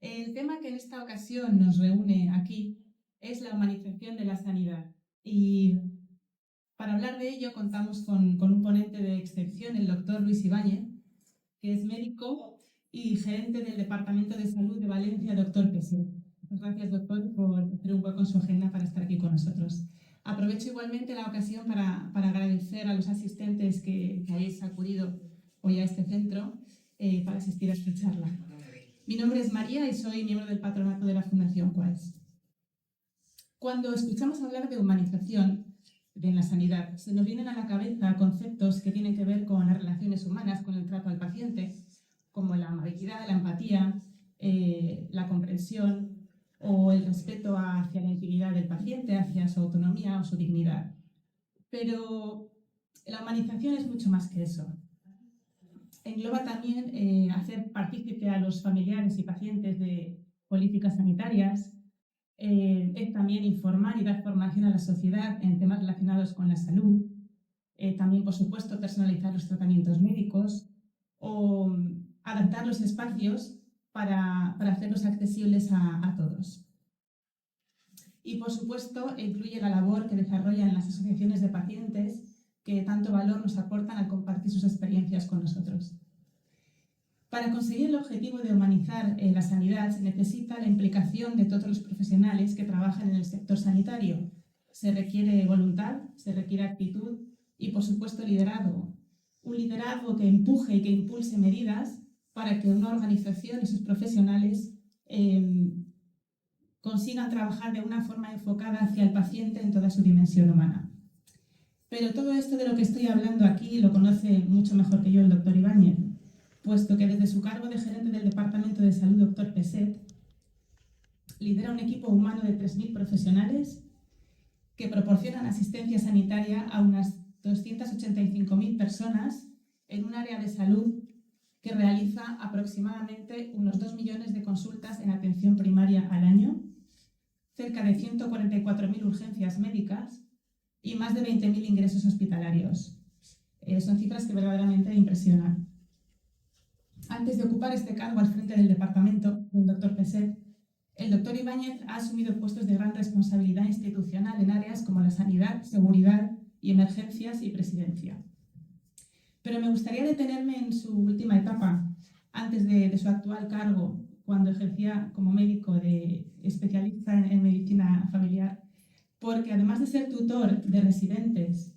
El tema que en esta ocasión nos reúne aquí es la humanización de la sanidad. Y para hablar de ello contamos con un ponente de excepción, el doctor Luis Ibáñez, que es médico y gerente del Departamento de Salud de Valencia, doctor Peset. Muchas gracias, doctor, por hacer un hueco en su agenda para estar aquí con nosotros. Aprovecho igualmente la ocasión para agradecer a los asistentes que hayáis acudido hoy a este centro para asistir a esta charla. Mi nombre es María y soy miembro del patronato de la Fundación Quaes. Cuando escuchamos hablar de humanización en la sanidad, se nos vienen a la cabeza conceptos que tienen que ver con las relaciones humanas, con el trato al paciente, como la amabilidad, la empatía, la comprensión o el respeto hacia la intimidad del paciente, hacia su autonomía o su dignidad. Pero la humanización es mucho más que eso. Engloba también hacer partícipe a los familiares y pacientes de políticas sanitarias, es también informar y dar formación a la sociedad en temas relacionados con la salud, también, por supuesto, personalizar los tratamientos médicos o adaptar los espacios para hacerlos accesibles a todos. Y, por supuesto, incluye la labor que desarrollan las asociaciones de pacientes que tanto valor nos aportan al compartir sus experiencias con nosotros. Para conseguir el objetivo de humanizar la sanidad se necesita la implicación de todos los profesionales que trabajan en el sector sanitario. Se requiere voluntad, se requiere actitud y, por supuesto, liderazgo. Un liderazgo que empuje y que impulse medidas para que una organización y sus profesionales consigan trabajar de una forma enfocada hacia el paciente en toda su dimensión humana. Pero todo esto de lo que estoy hablando aquí lo conoce mucho mejor que yo el doctor Ibáñez, puesto que desde su cargo de gerente del Departamento de Salud, doctor Peset, lidera un equipo humano de 3.000 profesionales que proporcionan asistencia sanitaria a unas 285.000 personas en un área de salud que realiza aproximadamente unos 2 millones de consultas en atención primaria al año, cerca de 144.000 urgencias médicas y más de 20.000 ingresos hospitalarios. Son cifras que verdaderamente impresionan. Antes de ocupar este cargo al frente del departamento del doctor Peset, el doctor Ibáñez ha asumido puestos de gran responsabilidad institucional en áreas como la sanidad, seguridad y emergencias y presidencia. Pero me gustaría detenerme en su última etapa, antes de su actual cargo, cuando ejercía como médico especialista en medicina familiar, porque además de ser tutor de residentes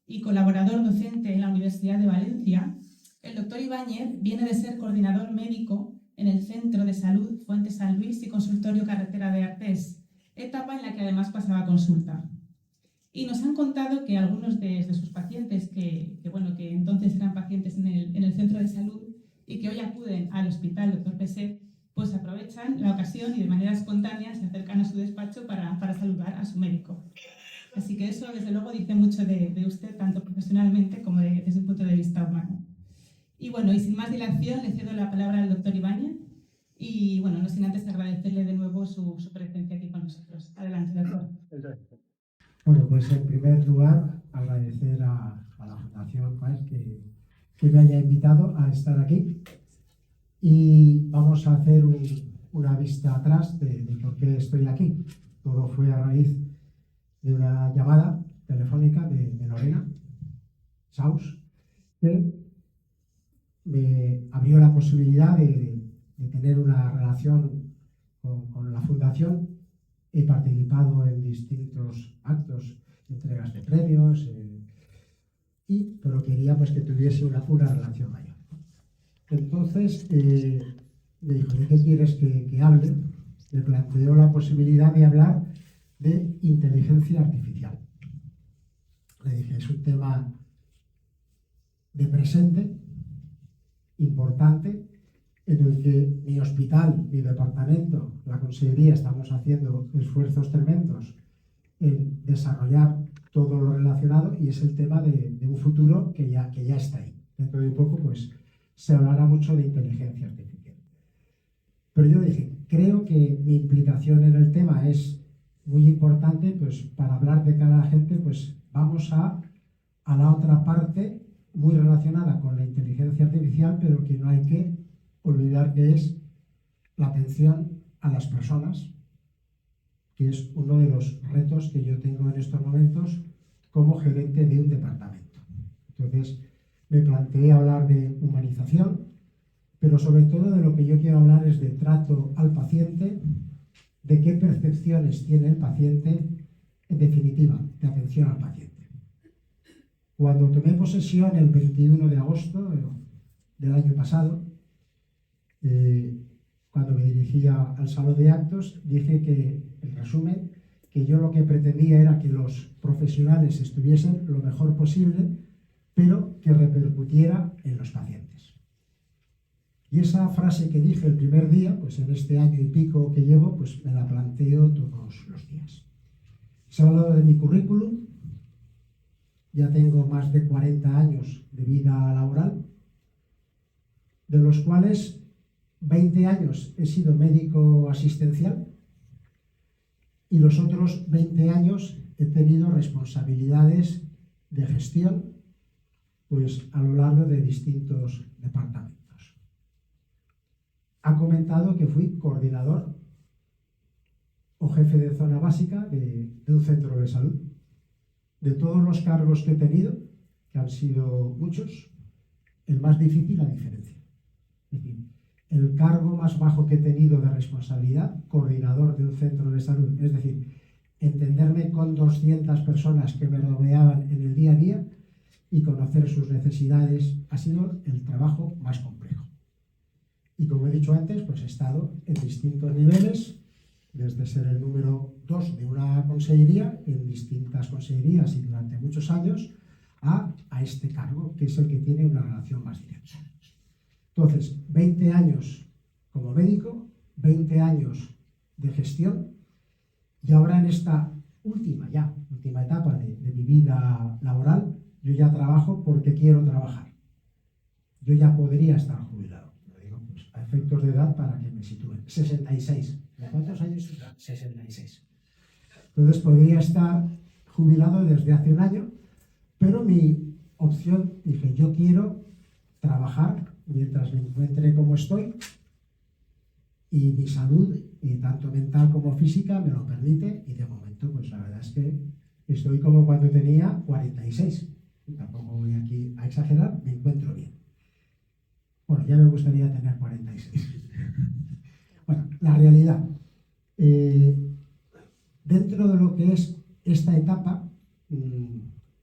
y colaborador docente en la Universidad de Valencia, el doctor Ibáñez viene de ser coordinador médico en el Centro de Salud Fuente San Luis y Consultorio Carretera de Artés, etapa en la que además pasaba consulta. Y nos han contado que algunos de sus pacientes, que entonces eran pacientes en el Centro de Salud y que hoy acuden al hospital doctor Peset, pues aprovechan la ocasión y de manera espontánea se acercan a su despacho para saludar a su médico. Así que eso, desde luego, dice mucho de usted, tanto profesionalmente como desde un punto de vista humano. Y bueno, y sin más dilación, le cedo la palabra al doctor Ibáñez y bueno, no sin antes agradecerle de nuevo su presencia aquí con nosotros. Adelante, doctor. Bueno, pues en primer lugar, agradecer a la Fundación Quaes que me haya invitado a estar aquí y vamos a hacer una vista atrás de por qué estoy aquí. Todo fue a raíz de una llamada telefónica de Lorena Saus, que me abrió la posibilidad de tener una relación con la Fundación. He participado en distintos actos, entregas de premios, pero quería pues, que tuviese una relación mayor. Entonces, me dijo, ¿de qué quieres que hable? Me planteó la posibilidad de hablar de inteligencia artificial. Le dije, es un tema de presente, importante, en el que mi hospital, mi departamento, la consejería, estamos haciendo esfuerzos tremendos en desarrollar todo lo relacionado y es el tema de un futuro que ya está ahí. Dentro de un poco, pues, se hablará mucho de inteligencia artificial. Pero yo dije, creo que mi implicación en el tema es muy importante, pues, para hablar de cada gente, pues, vamos a la otra parte muy relacionada con la inteligencia artificial, pero que no hay que olvidar que es la atención a las personas, que es uno de los retos que yo tengo en estos momentos como gerente de un departamento. Entonces, me planteé hablar de humanización, pero sobre todo de lo que yo quiero hablar es de trato al paciente, de qué percepciones tiene el paciente, en definitiva, de atención al paciente. Cuando tomé posesión el 21 de agosto del año pasado, cuando me dirigía al salón de actos, dije que, en resumen, que yo lo que pretendía era que los profesionales estuviesen lo mejor posible, pero que repercutiera en los pacientes. Y esa frase que dije el primer día, pues en este año y pico que llevo, pues me la planteo todos los días. Se ha hablado de mi currículum, ya tengo más de 40 años de vida laboral, de los cuales 20 años he sido médico asistencial y los otros 20 años he tenido responsabilidades de gestión pues, a lo largo de distintos departamentos. Ha comentado que fui coordinador o jefe de zona básica de un centro de salud. De todos los cargos que he tenido, que han sido muchos, el más difícil la diferencia. Es decir, el cargo más bajo que he tenido de responsabilidad, coordinador de un centro de salud, es decir, entenderme con 200 personas que me rodeaban en el día a día y conocer sus necesidades, ha sido el trabajo más complejo. Y como he dicho antes, pues he estado en distintos niveles, desde ser el número 2 de una consejería, en distintas consejerías y durante muchos años, a este cargo, que es el que tiene una relación más directa. Entonces, 20 años como médico, 20 años de gestión, y ahora en esta última etapa de mi vida laboral, yo ya trabajo porque quiero trabajar. Yo ya podría estar jubilado, lo digo pues, a efectos de edad para que me sitúen. 66. ¿De cuántos años? 66. Entonces podría estar jubilado desde hace un año, pero mi opción, dije, yo quiero trabajar mientras me encuentre como estoy y mi salud, y tanto mental como física, me lo permite, y de momento, pues la verdad es que estoy como cuando tenía 46. Tampoco voy aquí a exagerar, me encuentro bien. Bueno, ya me gustaría tener 46. Bueno, la realidad. Dentro de lo que es esta etapa,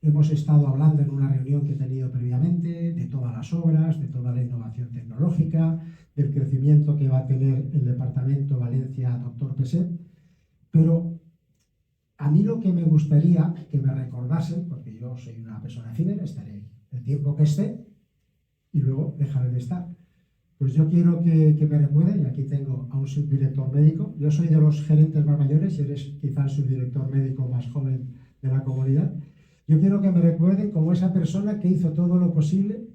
hemos estado hablando en una reunión que he tenido previamente de todas las obras, de toda la innovación tecnológica, del crecimiento que va a tener el departamento Valencia Doctor Peset, pero a mí lo que me gustaría que me recordasen, porque yo soy una persona efímera, estaré el tiempo que esté y luego dejaré de estar. Pues yo quiero que me recuerden, y aquí tengo a un subdirector médico, yo soy de los gerentes más mayores y eres quizá el subdirector médico más joven de la comunidad. Yo quiero que me recuerden como esa persona que hizo todo lo posible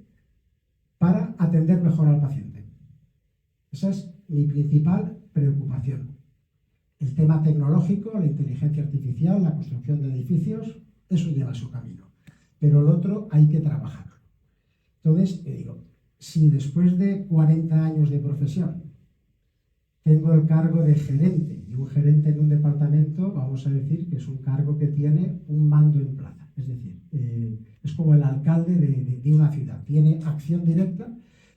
para atender mejor al paciente. Esa es mi principal preocupación. El tema tecnológico, la inteligencia artificial, la construcción de edificios, eso lleva su camino. Pero lo otro hay que trabajarlo. Entonces, digo, si después de 40 años de profesión tengo el cargo de gerente, y un gerente en un departamento, vamos a decir que es un cargo que tiene un mando en plaza. Es decir, es como el alcalde de una ciudad. Tiene acción directa,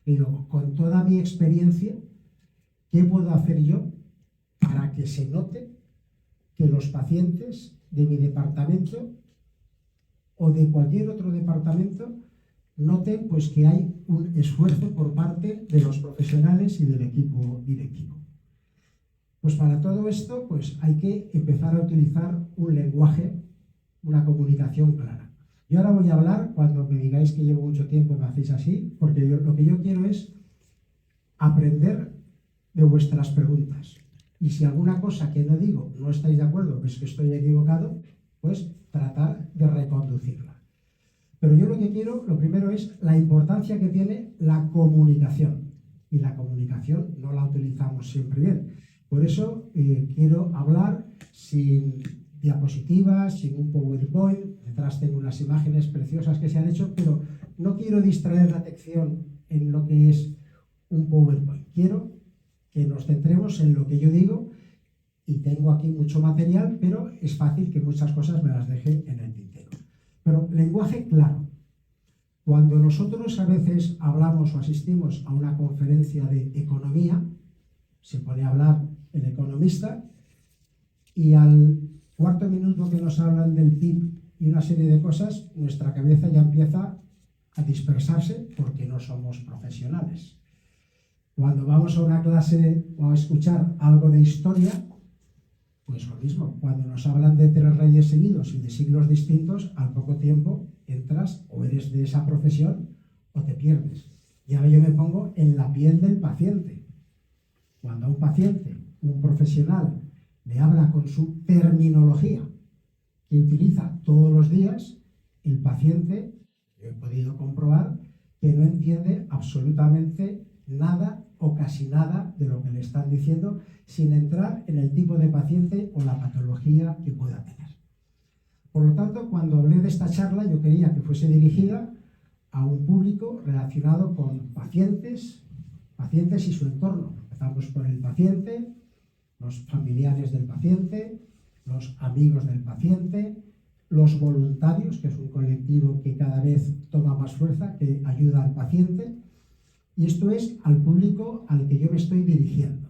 pero con toda mi experiencia, ¿qué puedo hacer yo para que se note que los pacientes de mi departamento o de cualquier otro departamento noten pues, que hay un esfuerzo por parte de los profesionales y del equipo directivo? Pues para todo esto pues, hay que empezar a utilizar un lenguaje, una comunicación clara. Yo ahora voy a hablar, cuando me digáis que llevo mucho tiempo me hacéis así, porque lo que yo quiero es aprender de vuestras preguntas. Y si alguna cosa que no digo no estáis de acuerdo, ves que estoy equivocado, pues tratar de reconducirla. Pero yo lo que quiero, lo primero es la importancia que tiene la comunicación. Y la comunicación no la utilizamos siempre bien. Por eso quiero hablar sin diapositivas, sin un PowerPoint. Detrás tengo unas imágenes preciosas que se han hecho, pero no quiero distraer la atención en lo que es un PowerPoint. Quiero que nos centremos en lo que yo digo, y tengo aquí mucho material, pero es fácil que muchas cosas me las deje en el tintero. Pero lenguaje claro. Cuando nosotros a veces hablamos o asistimos a una conferencia de economía, se pone a hablar el economista y al cuarto minuto que nos hablan del PIB y una serie de cosas, nuestra cabeza ya empieza a dispersarse porque no somos profesionales. Cuando vamos a una clase o a escuchar algo de historia, pues lo mismo, cuando nos hablan de 3 reyes seguidos y de siglos distintos, al poco tiempo entras o eres de esa profesión o te pierdes. Y ahora yo me pongo en la piel del paciente. Cuando a un paciente, un profesional, le habla con su terminología que utiliza todos los días, el paciente, yo he podido comprobar que no entiende absolutamente nada o casi nada de lo que le están diciendo, sin entrar en el tipo de paciente o la patología que pueda tener. Por lo tanto, cuando hablé de esta charla, yo quería que fuese dirigida a un público relacionado con pacientes y su entorno. Empezamos por el paciente, los familiares del paciente, los amigos del paciente, los voluntarios, que es un colectivo que cada vez toma más fuerza, que ayuda al paciente, y esto es al público al que yo me estoy dirigiendo.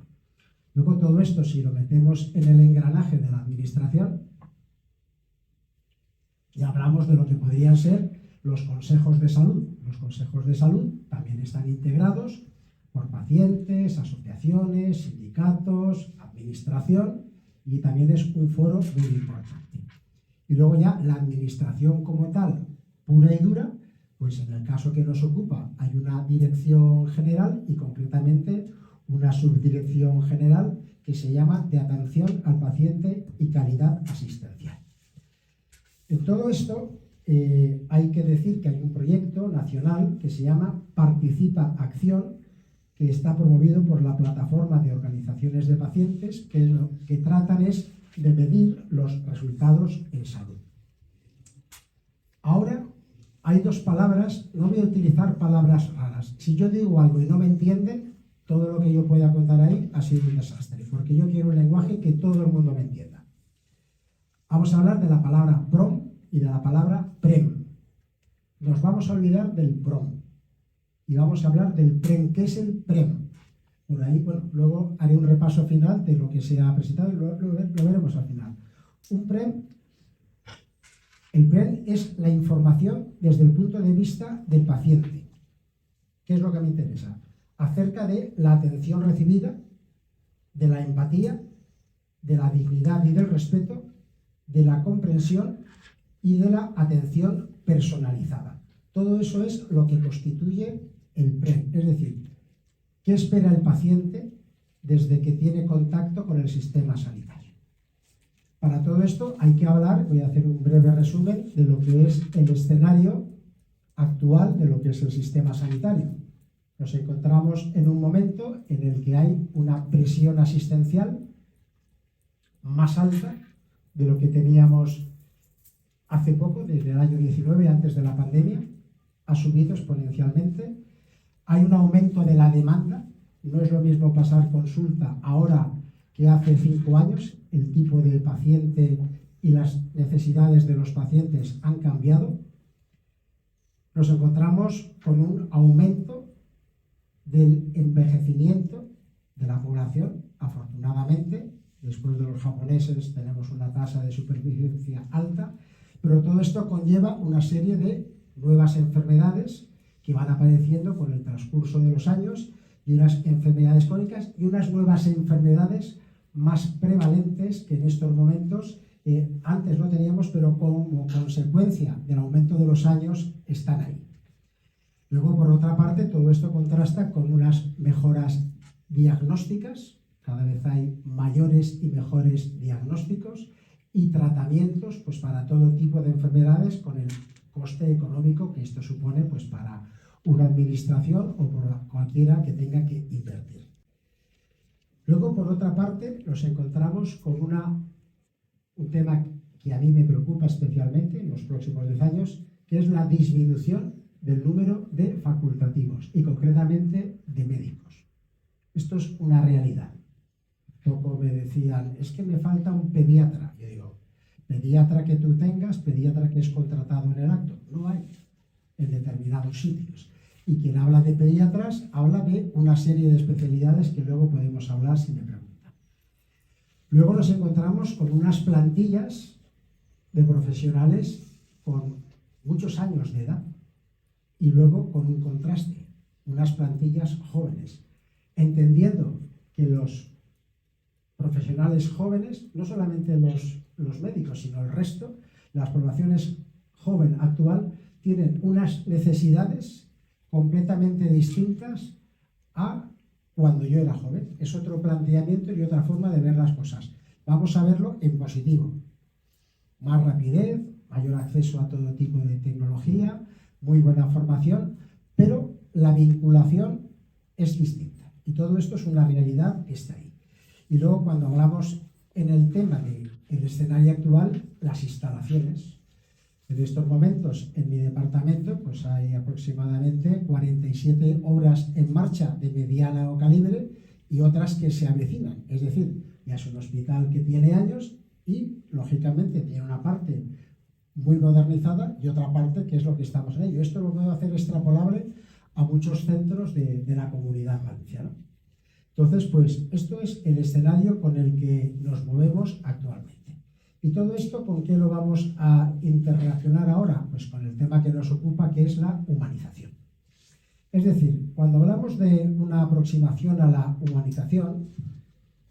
Luego todo esto, si lo metemos en el engranaje de la administración, ya hablamos de lo que podrían ser los consejos de salud. Los consejos de salud también están integrados por pacientes, asociaciones, sindicatos, administración, y también es un foro muy importante. Y luego ya la administración como tal, pura y dura, pues en el caso que nos ocupa hay una dirección general y concretamente una subdirección general que se llama de atención al paciente y calidad asistencial. En todo esto hay que decir que hay un proyecto nacional que se llama Participa Acción, que está promovido por la Plataforma de Organizaciones de Pacientes, que lo que tratan es de medir los resultados en salud. Ahora hay 2 palabras, no voy a utilizar palabras raras. Si yo digo algo y no me entienden, todo lo que yo pueda contar ahí ha sido un desastre, porque yo quiero un lenguaje que todo el mundo me entienda. Vamos a hablar de la palabra PROM y de la palabra PREM. Nos vamos a olvidar del PROM y vamos a hablar del PREM. ¿Qué es el PREM? Por ahí, bueno, luego haré un repaso final de lo que se ha presentado y lo veremos al final. El PREM es la información desde el punto de vista del paciente. ¿Qué es lo que me interesa? Acerca de la atención recibida, de la empatía, de la dignidad y del respeto, de la comprensión y de la atención personalizada. Todo eso es lo que constituye el PREM, es decir, ¿qué espera el paciente desde que tiene contacto con el sistema sanitario? Para todo esto hay que hablar, voy a hacer un breve resumen de lo que es el escenario actual de lo que es el sistema sanitario. Nos encontramos en un momento en el que hay una presión asistencial más alta de lo que teníamos hace poco, desde el año 19, antes de la pandemia, ha subido exponencialmente. Hay un aumento de la demanda, no es lo mismo pasar consulta ahora que hace 5 años, el tipo de paciente y las necesidades de los pacientes han cambiado. Nos encontramos con un aumento del envejecimiento de la población, afortunadamente. Después de los japoneses tenemos una tasa de supervivencia alta, pero todo esto conlleva una serie de nuevas enfermedades que van apareciendo con el transcurso de los años, y unas enfermedades crónicas y unas nuevas enfermedades más prevalentes que en estos momentos antes no teníamos, pero como consecuencia del aumento de los años están ahí. Luego, por otra parte, todo esto contrasta con unas mejoras diagnósticas. Cada vez hay mayores y mejores diagnósticos y tratamientos pues, para todo tipo de enfermedades, con el coste económico que esto supone pues, para una administración o por cualquiera que tenga que invertir. Luego, por otra parte, nos encontramos con un tema que a mí me preocupa especialmente en los próximos 10 años, que es la disminución del número de facultativos y concretamente de médicos. Esto es una realidad. Poco me decían, es que me falta un pediatra. Yo digo, pediatra que tú tengas, pediatra que es contratado en el acto, no hay en determinados sitios. Y quien habla de pediatras habla de una serie de especialidades que luego podemos hablar si me preguntan. Luego nos encontramos con unas plantillas de profesionales con muchos años de edad y luego con un contraste, unas plantillas jóvenes, entendiendo que los profesionales jóvenes, no solamente los médicos, sino el resto, las poblaciones joven actual, tienen unas necesidades completamente distintas a cuando yo era joven. Es otro planteamiento y otra forma de ver las cosas. Vamos a verlo en positivo. Más rapidez, mayor acceso a todo tipo de tecnología, muy buena formación, pero la vinculación es distinta. Y todo esto es una realidad que está ahí. Y luego cuando hablamos en el tema del escenario actual, las instalaciones. En estos momentos en mi departamento pues hay aproximadamente 47 obras en marcha de mediano calibre y otras que se avecinan. Es decir, ya es un hospital que tiene años y lógicamente tiene una parte muy modernizada y otra parte que es lo que estamos en ello. Esto lo puedo hacer extrapolable a muchos centros de la Comunidad Valenciana. Entonces, pues esto es el escenario con el que nos movemos actualmente. ¿Y todo esto con qué lo vamos a interrelacionar ahora? Pues con el tema que nos ocupa, que es la humanización. Es decir, cuando hablamos de una aproximación a la humanización,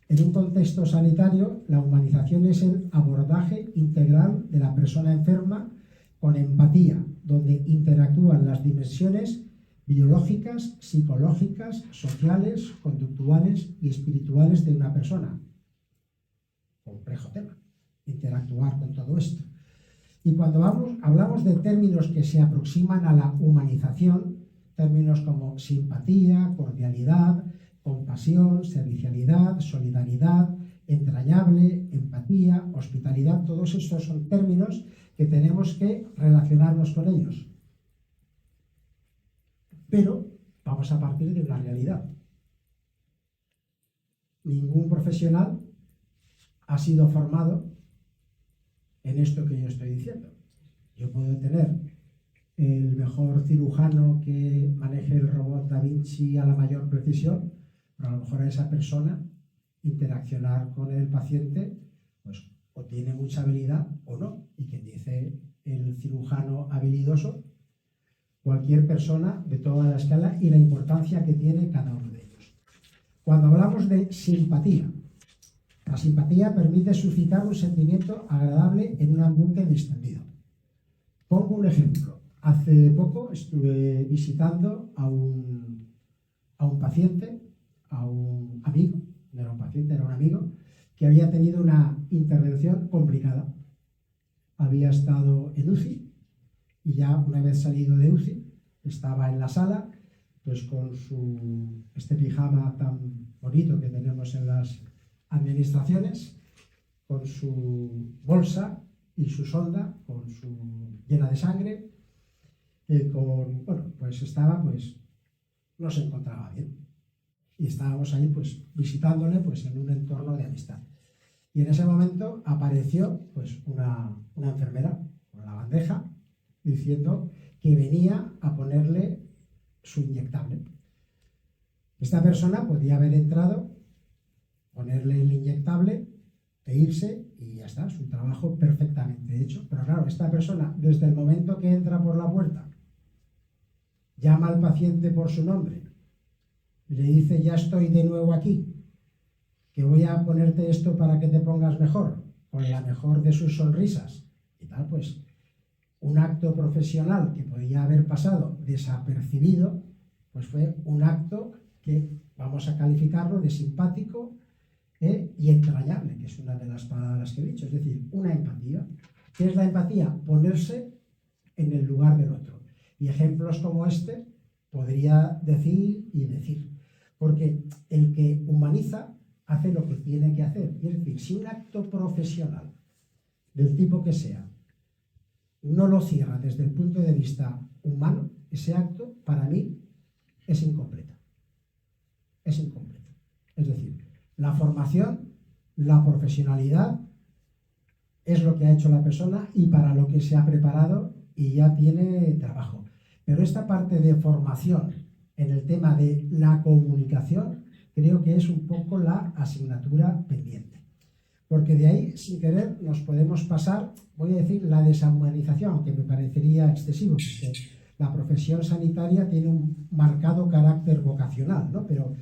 en un contexto sanitario, la humanización es el abordaje integral de la persona enferma con empatía, donde interactúan las dimensiones biológicas, psicológicas, sociales, conductuales y espirituales de una persona. Complejo tema, interactuar con todo esto. Y cuando hablamos de términos que se aproximan a la humanización, términos como simpatía, cordialidad, compasión, servicialidad, solidaridad, entrañable, empatía, hospitalidad, todos estos son términos que tenemos que relacionarnos con ellos. Pero vamos a partir de una realidad. Ningún profesional ha sido formado en esto que yo estoy diciendo. Yo puedo tener el mejor cirujano que maneje el robot Da Vinci a la mayor precisión, pero a lo mejor a esa persona interaccionar con el paciente pues o tiene mucha habilidad o no. Y quien dice el cirujano habilidoso, cualquier persona de toda la escala y la importancia que tiene cada uno de ellos. Cuando hablamos de simpatía, la simpatía permite suscitar un sentimiento agradable en un ambiente distendido. Pongo un ejemplo. Hace poco estuve visitando a un paciente, a un amigo, no era un paciente, era un amigo, que había tenido una intervención complicada. Había estado en UCI y ya una vez salido de UCI, estaba en la sala, pues con este pijama tan bonito que tenemos en las administraciones, con su bolsa y su sonda, llena de sangre, pues estaba, pues no se encontraba bien. Y estábamos ahí, pues visitándole, pues en un entorno de amistad. Y en ese momento apareció, pues una enfermera con la bandeja, diciendo que venía a ponerle su inyectable. Esta persona podía haber entrado, ponerle el inyectable e irse y ya está, su trabajo perfectamente hecho. Pero claro, esta persona, desde el momento que entra por la puerta, llama al paciente por su nombre, le dice ya estoy de nuevo aquí, que voy a ponerte esto para que te pongas mejor, con la mejor de sus sonrisas y tal, pues un acto profesional que podía haber pasado desapercibido, pues fue un acto que vamos a calificarlo de simpático y entrañable, que es una de las palabras que he dicho, es decir, una empatía. ¿Qué es la empatía? Ponerse en el lugar del otro. Y ejemplos como este podría decir y decir, porque el que humaniza hace lo que tiene que hacer. Y es decir, si un acto profesional, del tipo que sea, no lo cierra desde el punto de vista humano, ese acto, para mí, es incompleto. Es incompleto. Es decir, la formación, la profesionalidad es lo que ha hecho la persona y para lo que se ha preparado y ya tiene trabajo. Pero esta parte de formación en el tema de la comunicación creo que es un poco la asignatura pendiente. Porque de ahí, sin querer, nos podemos pasar, voy a decir, la deshumanización, aunque me parecería excesivo, porque la profesión sanitaria tiene un marcado carácter vocacional, ¿no? Pero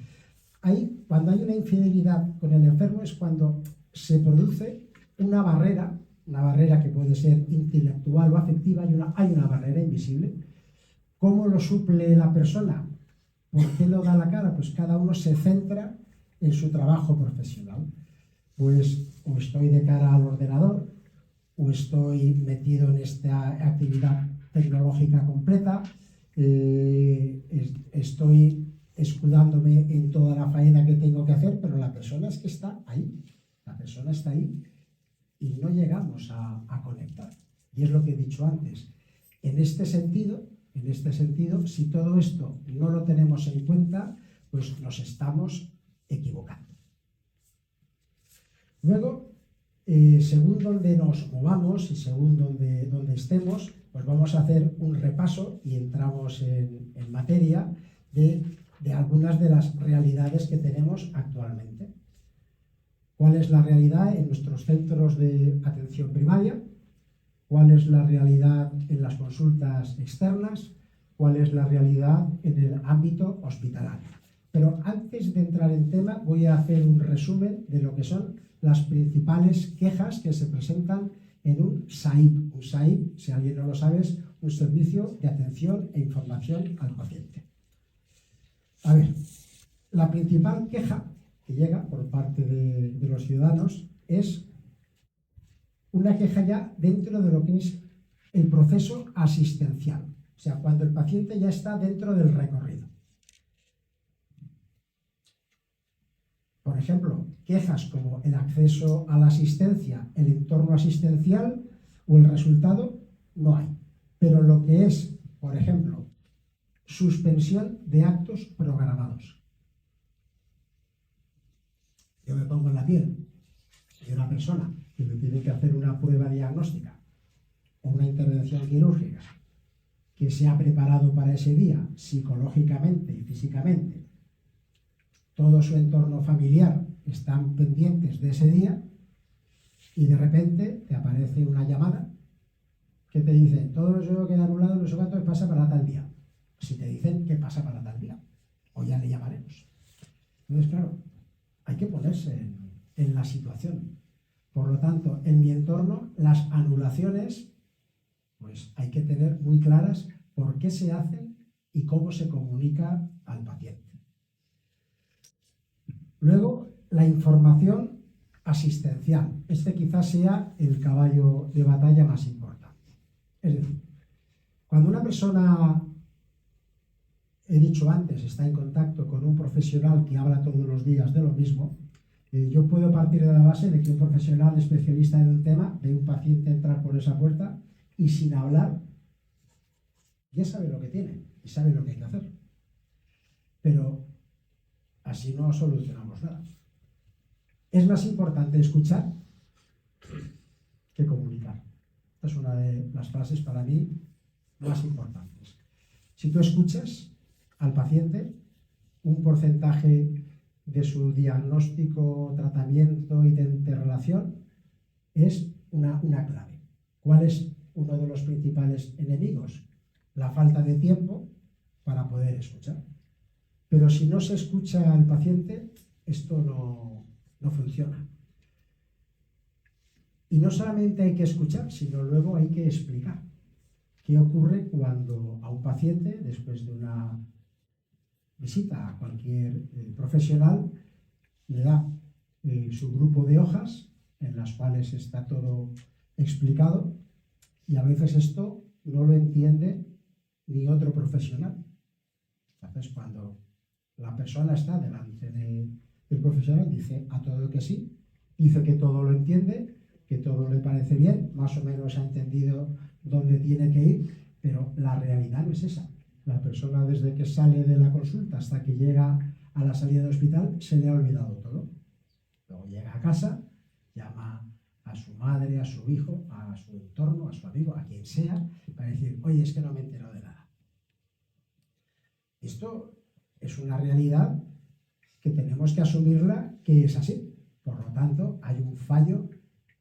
ahí, cuando hay una infidelidad con el enfermo, es cuando se produce una barrera que puede ser intelectual o afectiva, hay una barrera invisible. ¿Cómo lo suple la persona? ¿Por qué lo da la cara? Pues cada uno se centra en su trabajo profesional. Pues o estoy de cara al ordenador, o estoy metido en esta actividad tecnológica completa, estoy escudándome en toda la faena que tengo que hacer, pero la persona es que está ahí, la persona está ahí y no llegamos a conectar. Y es lo que he dicho antes. En este sentido, si todo esto no lo tenemos en cuenta, pues nos estamos equivocando. Luego, según donde nos movamos y según donde estemos, pues vamos a hacer un repaso y entramos en materia de algunas de las realidades que tenemos actualmente. ¿Cuál es la realidad en nuestros centros de atención primaria? ¿Cuál es la realidad en las consultas externas? ¿Cuál es la realidad en el ámbito hospitalario? Pero antes de entrar en tema, voy a hacer un resumen de lo que son las principales quejas que se presentan en un SAIP. Un SAIP, si alguien no lo sabe, es un servicio de atención e información al paciente. A ver, la principal queja que llega por parte de los ciudadanos es una queja ya dentro de lo que es el proceso asistencial. O sea, cuando el paciente ya está dentro del recorrido. Por ejemplo, quejas como el acceso a la asistencia, el entorno asistencial o el resultado, no hay. Pero lo que es, por ejemplo, suspensión de actos programados. Yo me pongo en la piel de una persona que me tiene que hacer una prueba diagnóstica o una intervención quirúrgica que se ha preparado para ese día psicológicamente y físicamente. Todo su entorno familiar están pendientes de ese día y de repente te aparece una llamada que te dice todo eso queda anulado, no sé cuánto pasa para tal día. Si te dicen que pasa para tal día, o ya le llamaremos. Entonces, claro, hay que ponerse en la situación. Por lo tanto, en mi entorno, las anulaciones, pues hay que tener muy claras por qué se hacen y cómo se comunica al paciente. Luego, la información asistencial. Este quizás sea el caballo de batalla más importante. Es decir, cuando una persona, he dicho antes, está en contacto con un profesional que habla todos los días de lo mismo, yo puedo partir de la base de que un profesional especialista en un tema ve a un paciente entrar por esa puerta y sin hablar ya sabe lo que tiene y sabe lo que hay que hacer. Pero así no solucionamos nada. Es más importante escuchar que comunicar. Esta es una de las frases para mí más importantes. Si tú escuchas al paciente, un porcentaje de su diagnóstico, tratamiento y de interrelación es una clave. ¿Cuál es uno de los principales enemigos? La falta de tiempo para poder escuchar. Pero si no se escucha al paciente, esto no funciona. Y no solamente hay que escuchar, sino luego hay que explicar qué ocurre cuando a un paciente, después de una visita a cualquier profesional, le da su grupo de hojas en las cuales está todo explicado y a veces esto no lo entiende ni otro profesional. Entonces, cuando la persona está delante del profesional, dice a todo que sí, dice que todo lo entiende, que todo le parece bien, más o menos ha entendido dónde tiene que ir, pero la realidad no es esa. La persona desde que sale de la consulta hasta que llega a la salida del hospital se le ha olvidado todo. Luego llega a casa, llama a su madre, a su hijo, a su entorno, a su amigo, a quien sea, para decir, oye, es que no me entero de nada. Esto es una realidad que tenemos que asumirla, que es así. Por lo tanto, hay un fallo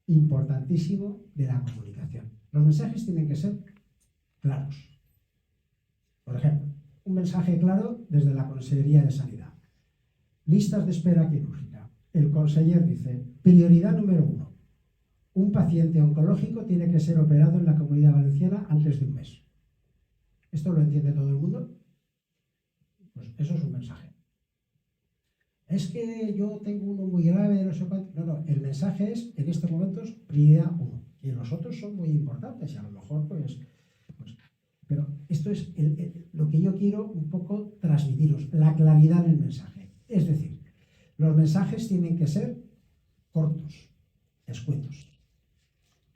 importantísimo de la comunicación. Los mensajes tienen que ser claros. Por ejemplo, un mensaje claro desde la Consejería de Sanidad. Listas de espera quirúrgica. El conseller dice, prioridad número 1. Un paciente oncológico tiene que ser operado en la Comunidad Valenciana antes de un mes. ¿Esto lo entiende todo el mundo? Pues eso es un mensaje. Es que yo tengo uno muy grave, no sé cuánto. No, el mensaje es, en estos momentos, prioridad 1. Y los otros son muy importantes y a lo mejor, pues pero esto es lo que yo quiero un poco transmitiros, la claridad en el mensaje. Es decir, los mensajes tienen que ser cortos, escuetos.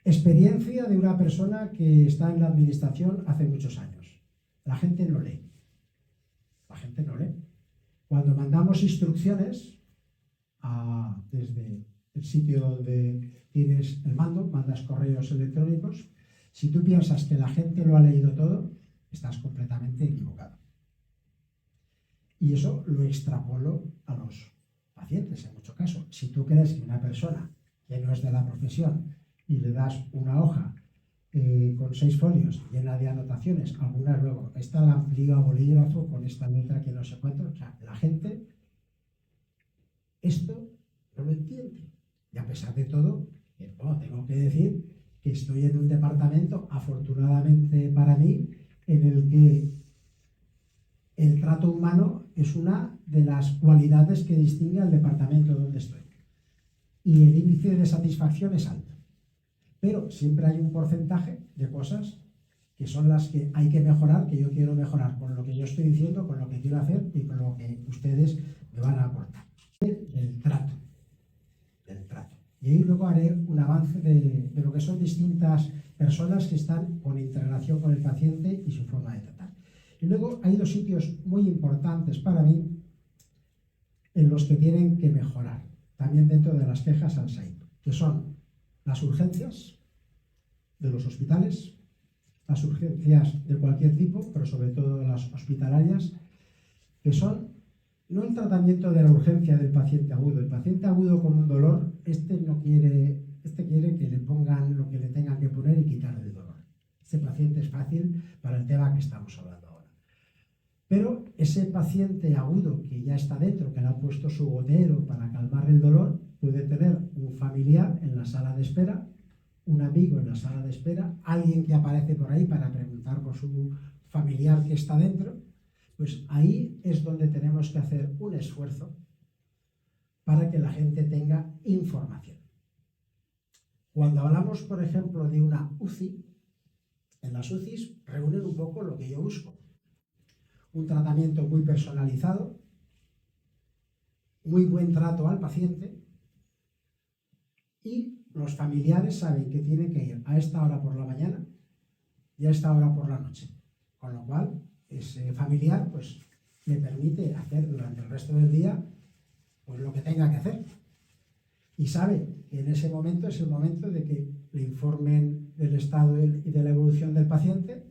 Experiencia de una persona que está en la administración hace muchos años. La gente no lee. La gente no lee. Cuando mandamos instrucciones desde el sitio donde tienes el mando, mandas correos electrónicos, si tú piensas que la gente lo ha leído todo, estás completamente equivocado. Y eso lo extrapolo a los pacientes en muchos casos. Si tú crees que una persona que no es de la profesión y le das una hoja con 6 folios llena de anotaciones, algunas luego, esta la amplío a bolígrafo con esta letra que no sé cuánto, o sea, la gente esto no lo entiende. Y a pesar de todo, tengo que decir que estoy en un departamento, afortunadamente para mí, en el que el trato humano es una de las cualidades que distingue al departamento donde estoy. Y el índice de satisfacción es alto. Pero siempre hay un porcentaje de cosas que son las que hay que mejorar, que yo quiero mejorar con lo que yo estoy diciendo, con lo que quiero hacer y con lo que ustedes me van a aportar. Del trato. Y ahí luego haré un avance de lo que son distintas personas que están con integración con el paciente y su forma de tratar. Y luego hay 2 sitios muy importantes para mí en los que tienen que mejorar, también dentro de las quejas al SAIP, que son las urgencias de los hospitales, las urgencias de cualquier tipo, pero sobre todo las hospitalarias, que son no el tratamiento de la urgencia del paciente agudo. El paciente agudo con un dolor, quiere que le pongan lo que le tengan que poner y quitar el dolor. Este paciente es fácil para el tema que estamos hablando ahora. Pero ese paciente agudo que ya está dentro, que le ha puesto su gotero para calmar el dolor, puede tener un familiar en la sala de espera, un amigo en la sala de espera, alguien que aparece por ahí para preguntar por su familiar que está dentro. Pues ahí es donde tenemos que hacer un esfuerzo para que la gente tenga información. Cuando hablamos, por ejemplo, de una UCI, en las UCIs reúnen un poco lo que yo busco. Un tratamiento muy personalizado, muy buen trato al paciente y los familiares saben que tienen que ir a esta hora por la mañana y a esta hora por la noche. Con lo cual, ese familiar pues le permite hacer durante el resto del día pues lo que tenga que hacer. Y sabe que en ese momento es el momento de que le informen del estado y de la evolución del paciente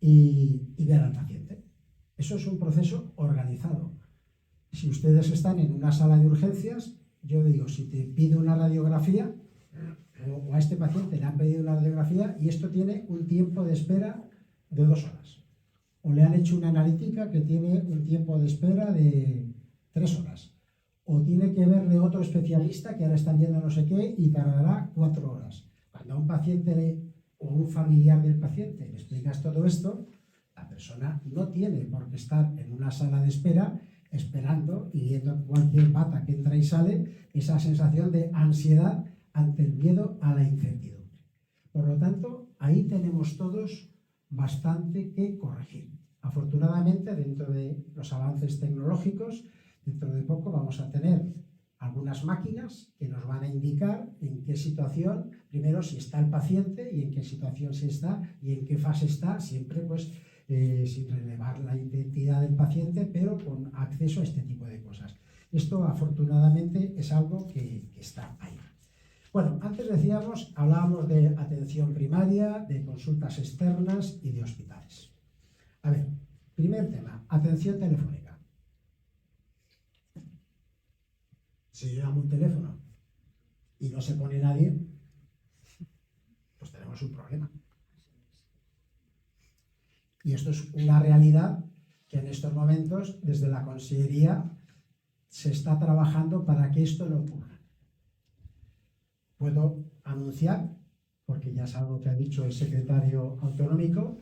y vean al paciente. Eso es un proceso organizado. Si ustedes están en una sala de urgencias, yo digo, si te pido una radiografía, o a este paciente le han pedido una radiografía y esto tiene un tiempo de espera de 2 horas. O le han hecho una analítica que tiene un tiempo de espera de 3 horas. O tiene que verle otro especialista que ahora están viendo no sé qué y tardará 4 horas. Cuando a un paciente o un familiar del paciente le explicas todo esto, la persona no tiene por qué estar en una sala de espera esperando y viendo cualquier pata que entra y sale, esa sensación de ansiedad ante el miedo a la incertidumbre. Por lo tanto, ahí tenemos todos bastante que corregir. Afortunadamente, dentro de los avances tecnológicos, dentro de poco vamos a tener algunas máquinas que nos van a indicar en qué situación, primero si está el paciente y en qué situación se está y en qué fase está, siempre pues sin relevar la identidad del paciente, pero con acceso a este tipo de Esto, afortunadamente, es algo que está ahí. Bueno, antes decíamos, hablábamos de atención primaria, de consultas externas y de hospitales. A ver, primer tema, atención telefónica. Si yo llamo un teléfono y no se pone nadie, pues tenemos un problema. Y esto es una realidad que en estos momentos, desde la Consellería, se está trabajando para que esto no ocurra. Puedo anunciar, porque ya es algo que ha dicho el secretario autonómico,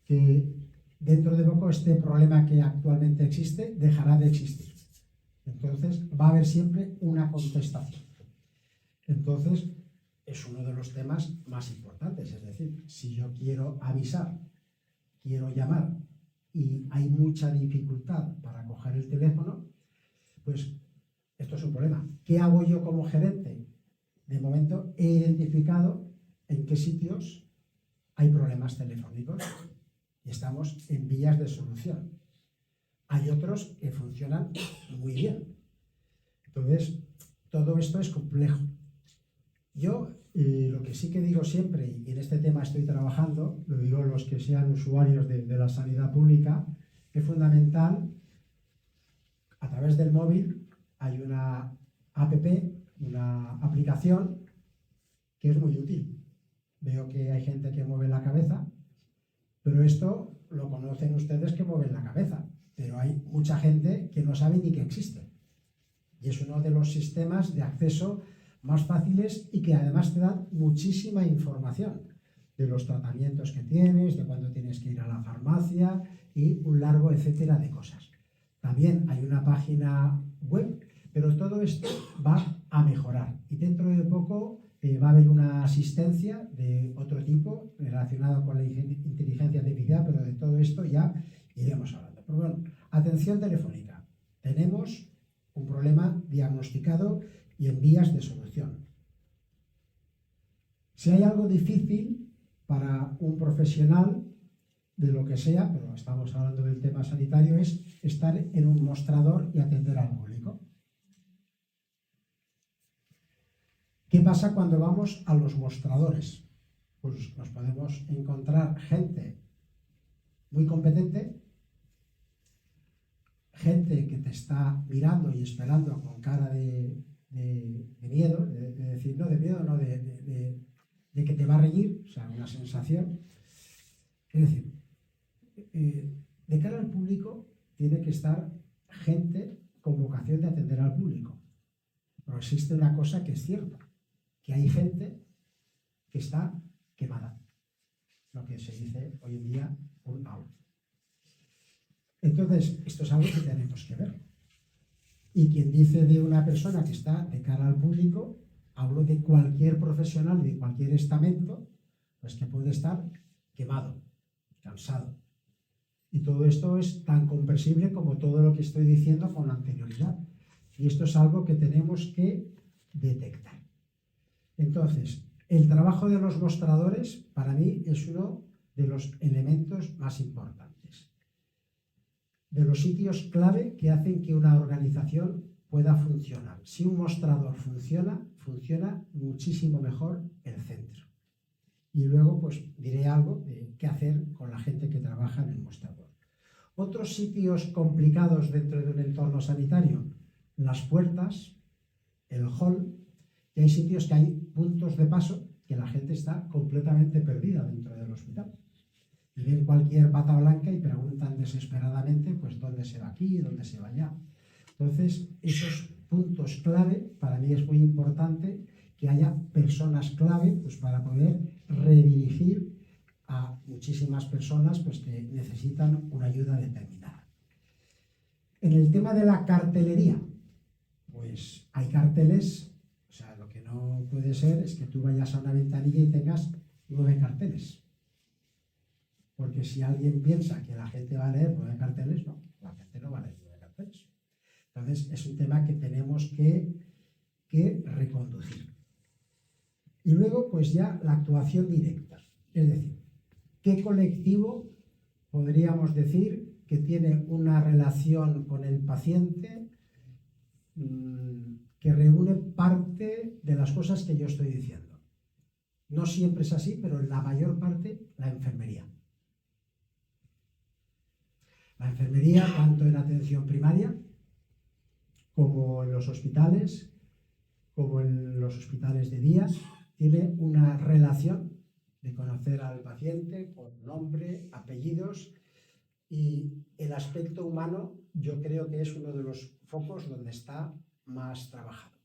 que dentro de poco este problema que actualmente existe dejará de existir. Entonces va a haber siempre una contestación. Entonces es uno de los temas más importantes. Es decir, si yo quiero avisar, quiero llamar y hay mucha dificultad para coger el teléfono, pues esto es un problema. ¿Qué hago yo como gerente? De momento he identificado en qué sitios hay problemas telefónicos y estamos en vías de solución. Hay otros que funcionan muy bien. Entonces, todo esto es complejo. Yo lo que sí que digo siempre, y en este tema estoy trabajando, lo digo los que sean usuarios de la sanidad pública, es fundamental, a través del móvil hay una app, una aplicación que es muy útil. Veo que hay gente que mueve la cabeza, pero esto lo conocen ustedes que mueven la cabeza, pero hay mucha gente que no sabe ni que existe. Y es uno de los sistemas de acceso más fáciles y que además te dan muchísima información de los tratamientos que tienes, de cuándo tienes que ir a la farmacia y un largo etcétera de cosas. También hay una página web, pero todo esto va a mejorar y dentro de poco va a haber una asistencia de otro tipo relacionada con la inteligencia artificial, pero de todo esto ya iremos hablando. Pero bueno, atención telefónica. Tenemos un problema diagnosticado y en vías de solución. Si hay algo difícil para un profesional de lo que sea, pero estamos hablando del tema sanitario, es estar en un mostrador y atender al público. ¿Qué pasa cuando vamos a los mostradores? Pues nos podemos encontrar gente muy competente, gente que te está mirando y esperando con cara de miedo, de decir, no de miedo, no de que te va a reñir, o sea, una sensación. Es decir, de cara al público tiene que estar gente con vocación de atender al público. Pero existe una cosa que es cierta, que hay gente que está quemada, lo que se dice hoy en día un out. Entonces, esto es algo que tenemos que ver. Y quien dice de una persona que está de cara al público, hablo de cualquier profesional de cualquier estamento, pues que puede estar quemado, cansado. Y todo esto es tan comprensible como todo lo que estoy diciendo con anterioridad. Y esto es algo que tenemos que detectar. Entonces, el trabajo de los mostradores para mí es uno de los elementos más importantes. De los sitios clave que hacen que una organización pueda funcionar. Si un mostrador funciona, funciona muchísimo mejor el centro. Y luego pues diré algo de qué hacer con la gente que trabaja en el mostrador. Otros sitios complicados dentro de un entorno sanitario, las puertas, el hall, y hay sitios que hay puntos de paso que la gente está completamente perdida dentro del hospital. Y ven cualquier bata blanca y preguntan desesperadamente pues dónde se va aquí, dónde se va allá. Entonces, esos puntos clave, para mí es muy importante que haya personas clave pues, para poder redirigir a muchísimas personas pues, que necesitan una ayuda determinada. En el tema de la cartelería, pues hay carteles, o sea, lo que no puede ser es que tú vayas a una ventanilla y tengas 9 carteles. Porque si alguien piensa que la gente va a leer 9 carteles, no, la gente no va a leer 9 carteles. Entonces, es un tema que tenemos que reconducir. Y luego, pues ya la actuación directa. Es decir, ¿qué colectivo podríamos decir que tiene una relación con el paciente que reúne parte de las cosas que yo estoy diciendo. No siempre es así, pero en la mayor parte la enfermería. La enfermería, tanto en atención primaria, como en los hospitales, como en los hospitales de día, tiene una relación de conocer al paciente por nombre, apellidos, y el aspecto humano yo creo que es uno de los focos donde está más trabajado.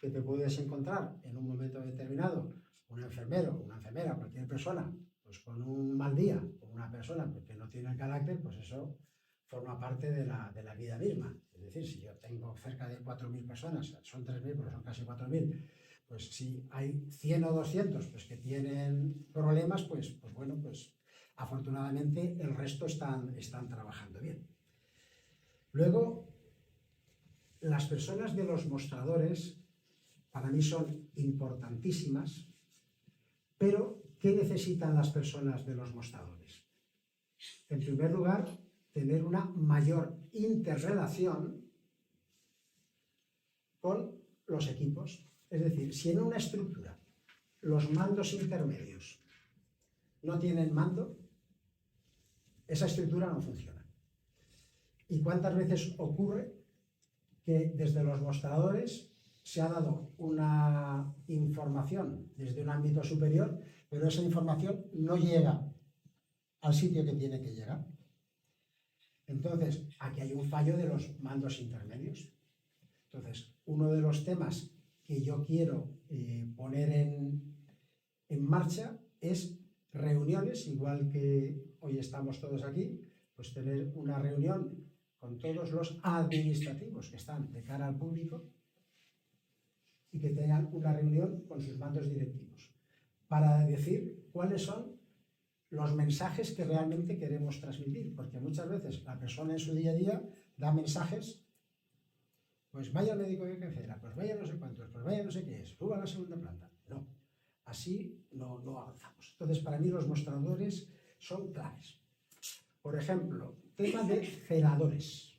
Que te puedes encontrar en un momento determinado un enfermero, una enfermera, cualquier persona, pues con un mal día, o una persona que no tiene el carácter, pues eso forma parte de la vida misma. Es decir, si yo tengo cerca de 4.000 personas, son 3.000, pero son casi 4.000, pues si hay 100 o 200 pues, que tienen problemas, pues bueno, pues afortunadamente el resto están trabajando bien. Luego, las personas de los mostradores para mí son importantísimas, pero ¿qué necesitan las personas de los mostradores? En primer lugar, tener una mayor interrelación con los equipos. Es decir, si en una estructura los mandos intermedios no tienen mando, esa estructura no funciona. ¿Y cuántas veces ocurre que desde los mostradores se ha dado una información desde un ámbito superior, pero esa información no llega al sitio que tiene que llegar? Entonces, aquí hay un fallo de los mandos intermedios. Entonces, uno de los temas que yo quiero poner en marcha es reuniones, igual que hoy estamos todos aquí, pues tener una reunión con todos los administrativos que están de cara al público y que tengan una reunión con sus mandos directivos para decir cuáles son los mensajes que realmente queremos transmitir, porque muchas veces la persona en su día a día da mensajes, pues vaya al médico de cabecera, pues vaya no sé cuántos, pues vaya no sé qué es, suba a la segunda planta. No, así no avanzamos. Entonces, para mí los mostradores son claves. Por ejemplo, tema de celadores.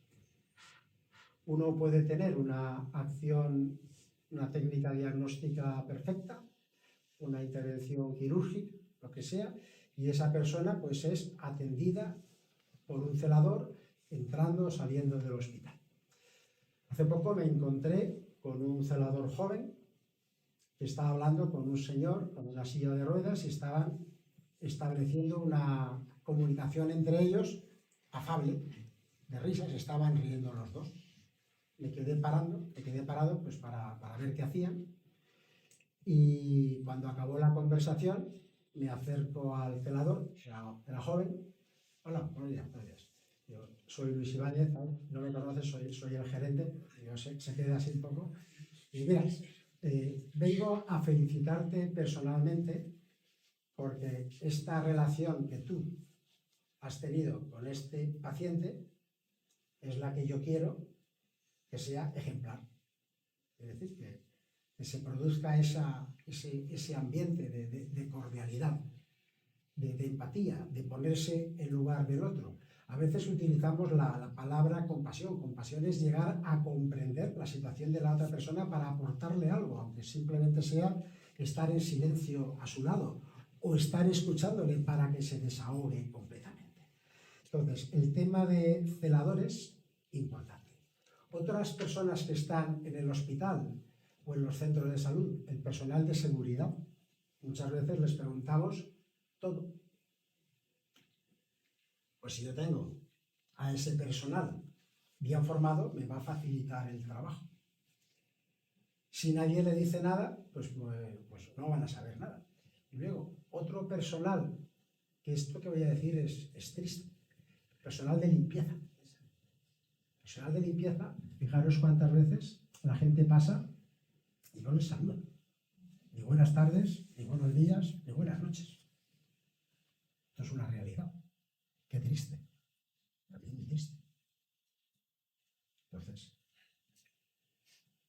Uno puede tener una acción, una técnica diagnóstica perfecta, una intervención quirúrgica, lo que sea, y esa persona pues es atendida por un celador entrando o saliendo del hospital. Hace poco me encontré con un celador joven que estaba hablando con un señor con una silla de ruedas y estaban estableciendo una comunicación entre ellos afable, de risas, estaban riendo los dos. Me quedé parado pues para ver qué hacían, y cuando acabó la conversación me acerco al celador, era joven. Hola, buenos días. Yo soy Luis Ibáñez, no me conoces, soy el gerente. Yo se queda así un poco. Y mira, vengo a felicitarte personalmente porque esta relación que tú has tenido con este paciente es la que yo quiero que sea ejemplar. Es decir, que se produzca ese ambiente de cordialidad, de empatía, de ponerse en lugar del otro. A veces utilizamos la palabra compasión. Compasión es llegar a comprender la situación de la otra persona para aportarle algo, aunque simplemente sea estar en silencio a su lado o estar escuchándole para que se desahogue completamente. Entonces, el tema de celadores, importante. Otras personas que están en el hospital o en los centros de salud, el personal de seguridad, muchas veces les preguntamos todo. Pues si yo tengo a ese personal bien formado, me va a facilitar el trabajo. Si nadie le dice nada, pues no van a saber nada. Y luego, otro personal, que esto que voy a decir es triste, personal de limpieza. Personal de limpieza, fijaros cuántas veces la gente pasa y no les saluda. Ni buenas tardes, ni buenos días, ni buenas noches. Esto es una realidad. Qué triste. También muy triste. Entonces,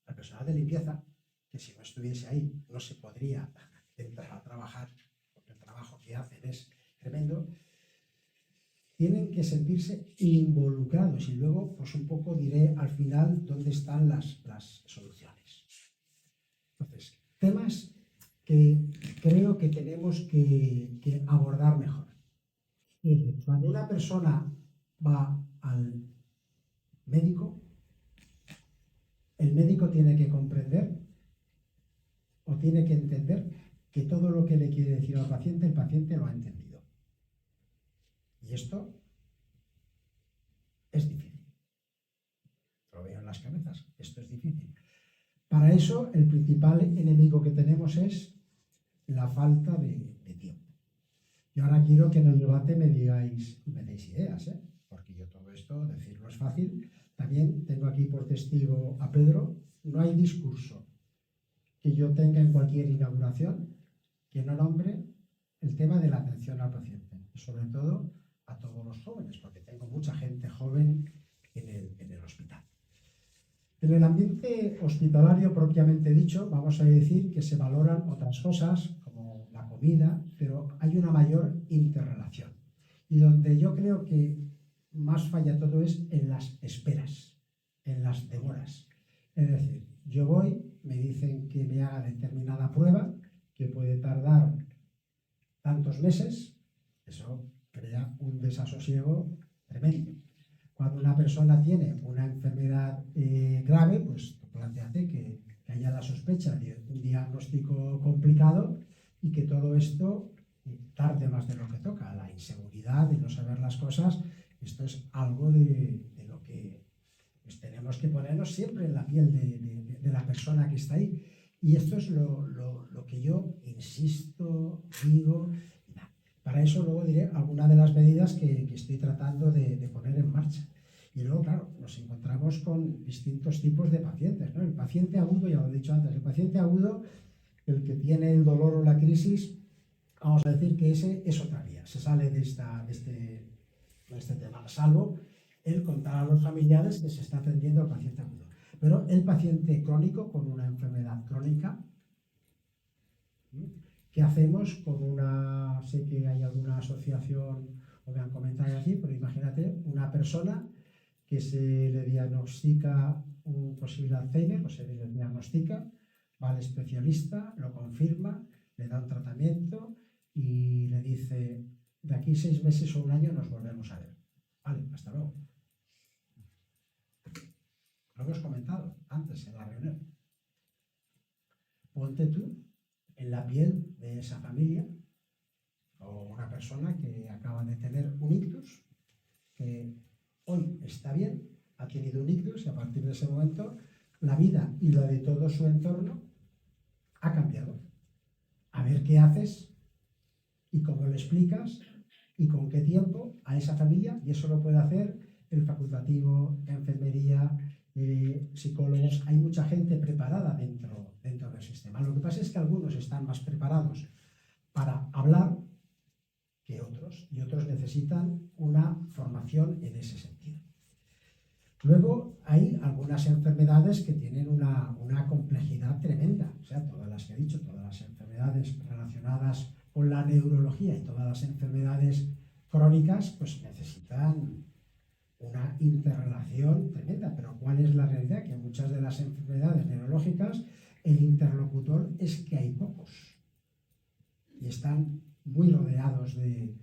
el personal de limpieza, que si no estuviese ahí no se podría entrar a trabajar, porque el trabajo que hacen es tremendo. tienen que sentirse involucrados y luego pues un poco diré al final dónde están las soluciones. Entonces, temas que creo que tenemos que abordar mejor. Cuando una persona va al médico, el médico tiene que comprender o tiene que entender que todo lo que le quiere decir al paciente, el paciente lo ha entendido. Y esto es difícil. Lo veo en las cabezas, esto es difícil. Para eso, el principal enemigo que tenemos es la falta de tiempo. Y ahora quiero que en el debate me deis ideas, porque yo todo esto, decirlo es fácil. También tengo aquí por testigo a Pedro. No hay discurso que yo tenga en cualquier inauguración que no nombre el tema de la atención al paciente, y sobre todo a todos los jóvenes, porque tengo mucha gente joven en el hospital. En el ambiente hospitalario propiamente dicho, vamos a decir que se valoran otras cosas como la comida, pero hay una mayor interrelación. Y donde yo creo que más falla todo es en las esperas, en las demoras. Es decir, yo voy, me dicen que me haga determinada prueba, que puede tardar tantos meses, eso crea un desasosiego tremendo. Cuando una persona tiene una enfermedad grave, pues planteate que haya la sospecha de un diagnóstico complicado y que todo esto tarde más de lo que toca. La inseguridad de no saber las cosas, esto es algo de lo que pues, tenemos que ponernos siempre en la piel de la persona que está ahí. Y esto es lo que yo insisto, digo. Para eso luego diré algunas de las medidas que estoy tratando de poner en marcha. Y luego, claro, nos encontramos con distintos tipos de pacientes, ¿no? El paciente agudo, ya lo he dicho antes, el paciente agudo, el que tiene el dolor o la crisis, vamos a decir que ese es otra vía, se sale de este tema, salvo el contar a los familiares que se está atendiendo al paciente agudo. Pero el paciente crónico con una enfermedad crónica, ¿qué hacemos con una, sé que hay alguna asociación, o me han comentado aquí, pero imagínate una persona que se le diagnostica un posible Alzheimer, o se le diagnostica, va al especialista, lo confirma, le da un tratamiento y le dice, de aquí 6 meses o un año nos volvemos a ver. Vale, hasta luego. Lo hemos comentado antes en la reunión. Ponte tú en la piel de esa familia o una persona que acaba de tener un ictus, que hoy está bien, ha tenido un ictus y a partir de ese momento la vida y la de todo su entorno ha cambiado. A ver qué haces y cómo le explicas y con qué tiempo a esa familia, y eso lo puede hacer el facultativo, enfermería, psicólogos. Hay mucha gente preparada dentro del sistema. Lo que pasa es que algunos están más preparados para hablar que otros, y otros necesitan una formación en ese sentido. Luego hay algunas enfermedades que tienen una complejidad tremenda, o sea, todas las que he dicho, todas las enfermedades relacionadas con la neurología y todas las enfermedades crónicas, pues necesitan una interrelación tremenda. Pero ¿cuál es la realidad? Que en muchas de las enfermedades neurológicas el interlocutor es que hay pocos y están muy rodeados de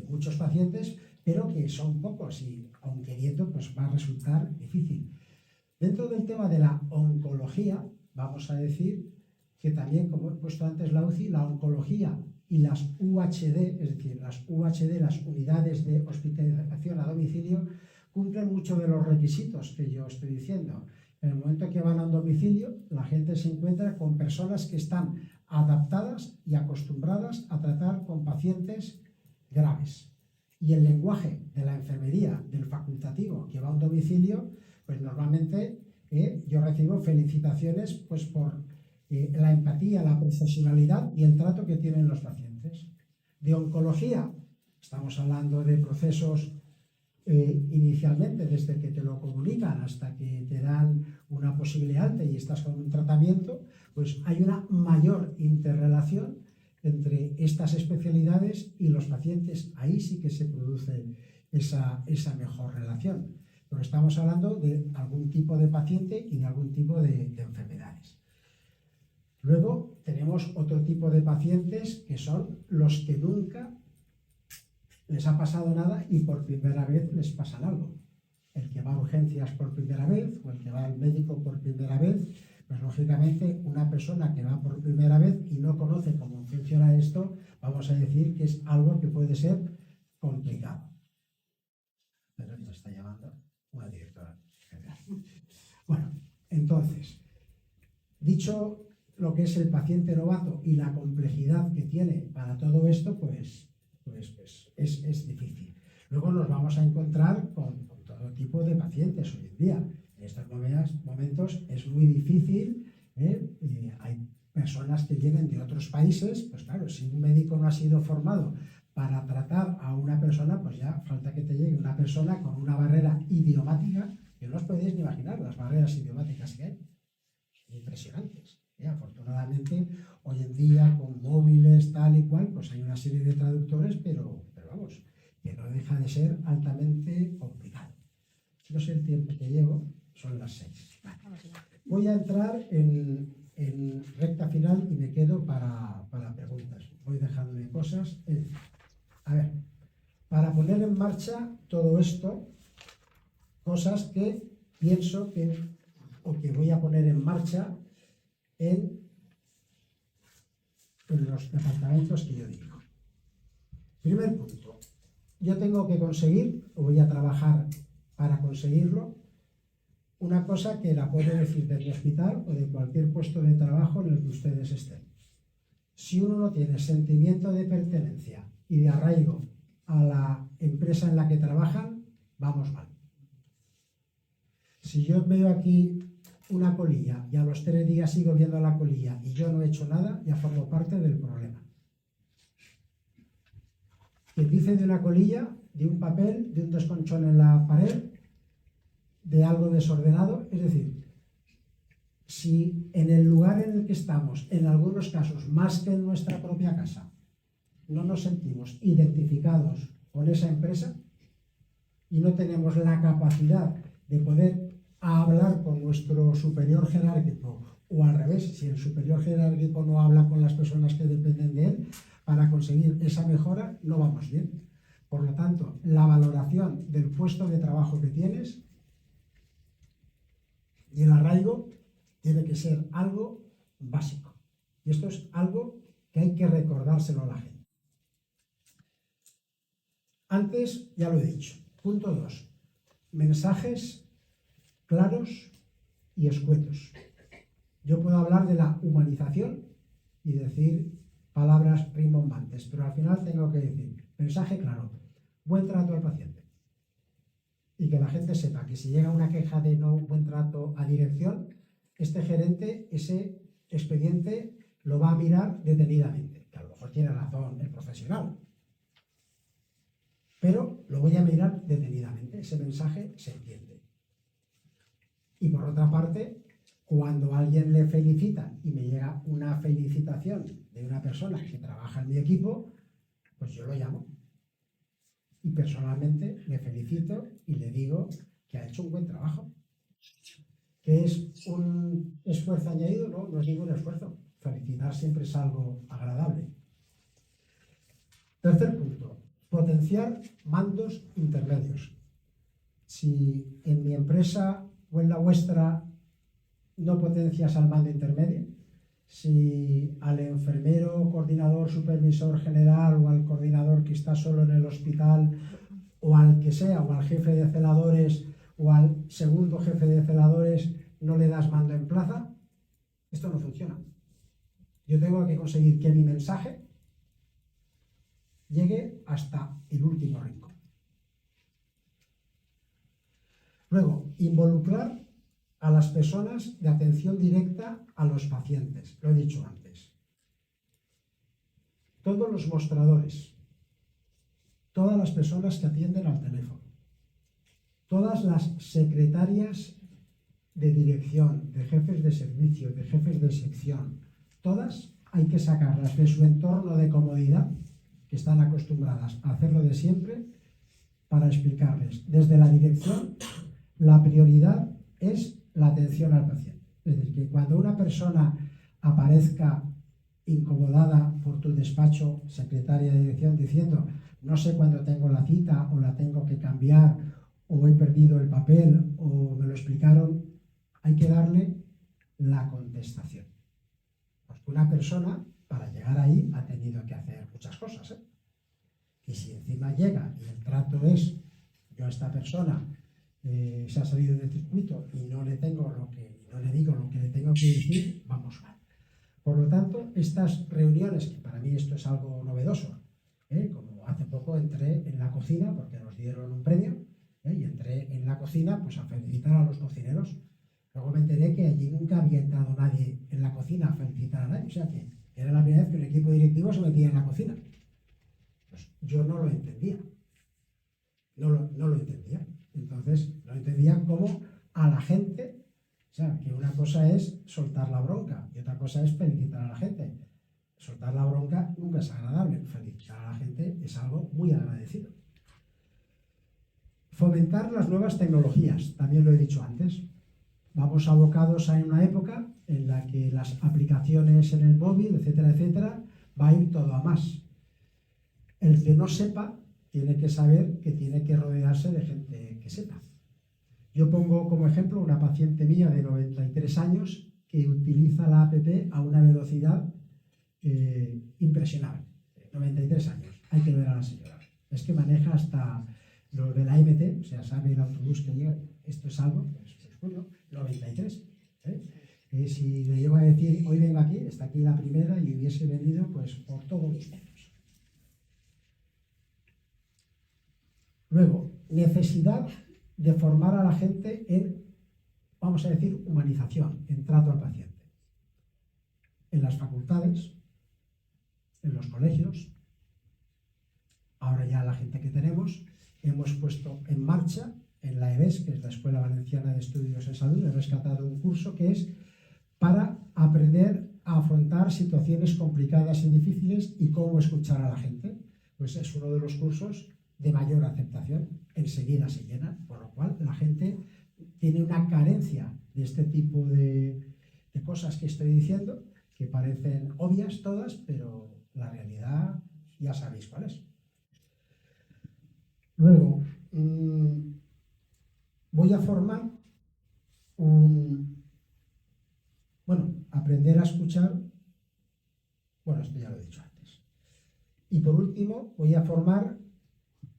muchos pacientes, pero que son pocos y aun queriendo pues va a resultar difícil. Dentro del tema de la oncología, vamos a decir que también, como he puesto antes la UCI, la oncología y las UHD, es decir, las UHD, las unidades de hospitalización a domicilio, cumplen mucho de los requisitos que yo estoy diciendo. En el momento que van a un domicilio, la gente se encuentra con personas que están adaptadas y acostumbradas a tratar con pacientes graves. Y el lenguaje de la enfermería, del facultativo que va a un domicilio, pues normalmente yo recibo felicitaciones pues por la empatía, la profesionalidad y el trato que tienen los pacientes. De oncología, estamos hablando de procesos inicialmente, desde que te lo comunican hasta que te dan una posible alta y estás con un tratamiento, pues hay una mayor interrelación entre estas especialidades y los pacientes. Ahí sí que se produce esa mejor relación. Pero estamos hablando de algún tipo de paciente y de algún tipo de enfermedades. Luego tenemos otro tipo de pacientes que son los que nunca les ha pasado nada y por primera vez les pasa algo. El que va a urgencias por primera vez o el que va al médico por primera vez, pues lógicamente una persona que va por primera vez y no conoce cómo funciona esto, vamos a decir que es algo que puede ser complicado. Pero me está llamando una directora general. Bueno, entonces, dicho lo que es el paciente novato y la complejidad que tiene para todo esto, pues es difícil. Luego nos vamos a encontrar con todo tipo de pacientes hoy en día. En estos momentos es muy difícil, hay personas que vienen de otros países, pues claro, si un médico no ha sido formado para tratar a una persona, pues ya falta que te llegue una persona con una barrera idiomática, que no os podéis ni imaginar las barreras idiomáticas que hay. Son impresionantes. Afortunadamente, hoy en día, con móviles, tal y cual, pues hay una serie de traductores, pero vamos, que no deja de ser altamente complicado. No sé el tiempo que llevo, son las 6. Voy a entrar en recta final y me quedo para preguntas. Voy dejándole cosas. A ver, para poner en marcha todo esto, cosas que pienso que voy a poner en marcha en los departamentos que yo dirijo. Primer punto, yo tengo que conseguir, o voy a trabajar para conseguirlo, una cosa que la puedo decir de mi hospital o de cualquier puesto de trabajo en el que ustedes estén. Si uno no tiene sentimiento de pertenencia y de arraigo a la empresa en la que trabajan, vamos mal. Si yo veo aquí una colilla y a los 3 días sigo viendo la colilla y yo no he hecho nada, ya formo parte del problema. Quien dice de una colilla, de un papel, de un desconchón en la pared, de algo desordenado, es decir, si en el lugar en el que estamos, en algunos casos, más que en nuestra propia casa, no nos sentimos identificados con esa empresa y no tenemos la capacidad de poder hablar con nuestro superior jerárquico, o al revés, si el superior jerárquico no habla con las personas que dependen de él, para conseguir esa mejora no vamos bien. Por lo tanto, la valoración del puesto de trabajo que tienes y el arraigo tiene que ser algo básico. Y esto es algo que hay que recordárselo a la gente. Antes ya lo he dicho. Punto 2. Mensajes claros y escuetos. Yo puedo hablar de la humanización y decir palabras rimbombantes, pero al final tengo que decir mensaje claro, buen trato al paciente. Y que la gente sepa que si llega una queja de no buen trato a dirección, este gerente, ese expediente lo va a mirar detenidamente, que a lo mejor tiene razón el profesional, pero lo voy a mirar detenidamente, ese mensaje se entiende. Y por otra parte, cuando alguien le felicita y me llega una felicitación de una persona que trabaja en mi equipo, pues yo lo llamo. Y personalmente le felicito y le digo que ha hecho un buen trabajo. ¿Que es un esfuerzo añadido? No, no es ningún esfuerzo. Felicitar siempre es algo agradable. Tercer punto, potenciar mandos intermedios. Si en mi empresa o en la vuestra no potencias al mando intermedio, si al enfermero, coordinador, supervisor general o al coordinador que está solo en el hospital o al que sea, o al jefe de celadores o al segundo jefe de celadores no le das mando en plaza, esto no funciona. Yo tengo que conseguir que mi mensaje llegue hasta el último rincón. Luego, involucrar a las personas de atención directa a los pacientes, lo he dicho antes. Todos los mostradores, todas las personas que atienden al teléfono, todas las secretarias de dirección, de jefes de servicio, de jefes de sección, todas hay que sacarlas de su entorno de comodidad, que están acostumbradas a hacerlo de siempre, para explicarles. Desde la dirección, la prioridad es la atención al paciente. Es decir, que cuando una persona aparezca incomodada por tu despacho, secretaria de dirección, diciendo no sé cuándo tengo la cita o la tengo que cambiar o he perdido el papel o me lo explicaron, hay que darle la contestación. Porque una persona, para llegar ahí, ha tenido que hacer muchas cosas, ¿eh? Y si encima llega y el trato es, yo a esta persona se ha salido del circuito y no le digo lo que le tengo que decir, vamos mal. Por lo tanto, estas reuniones, que para mí esto es algo novedoso, como hace poco entré en la cocina porque nos dieron un premio, y entré en la cocina pues a felicitar a los cocineros. Luego me enteré que allí nunca había entrado nadie en la cocina a felicitar a nadie, o sea que era la primera vez que un equipo directivo se metía en la cocina. Pues yo no lo entendía, no lo entendía. Entonces, no entendía cómo a la gente, o sea, que una cosa es soltar la bronca y otra cosa es felicitar a la gente. Soltar la bronca nunca es agradable, felicitar a la gente es algo muy agradecido. Fomentar las nuevas tecnologías, también lo he dicho antes. Vamos abocados a una época en la que las aplicaciones en el móvil, etcétera, etcétera, va a ir todo a más. El que no sepa tiene que saber que tiene que rodearse de gente que sepa. Yo pongo como ejemplo una paciente mía de 93 años que utiliza la app a una velocidad impresionante. 93 años. Hay que ver a la señora. Es que maneja hasta lo de la MT, o sea, sabe el autobús que llega. Esto es algo, pues bueno, 93. Si le llego a decir, hoy vengo aquí, está aquí la primera y hubiese venido pues por todos los medios. Luego, necesidad de formar a la gente en, vamos a decir, humanización, en trato al paciente. En las facultades, en los colegios, ahora ya la gente que tenemos, hemos puesto en marcha, en la EBES, que es la Escuela Valenciana de Estudios en Salud, he rescatado un curso que es para aprender a afrontar situaciones complicadas y difíciles y cómo escuchar a la gente. Pues es uno de los cursos de mayor aceptación, enseguida se llena, por lo cual la gente tiene una carencia de este tipo de cosas que estoy diciendo, que parecen obvias todas, pero la realidad ya sabéis cuál es. Luego, voy a formar aprender a escuchar, bueno, esto ya lo he dicho antes. Y por último, voy a formar,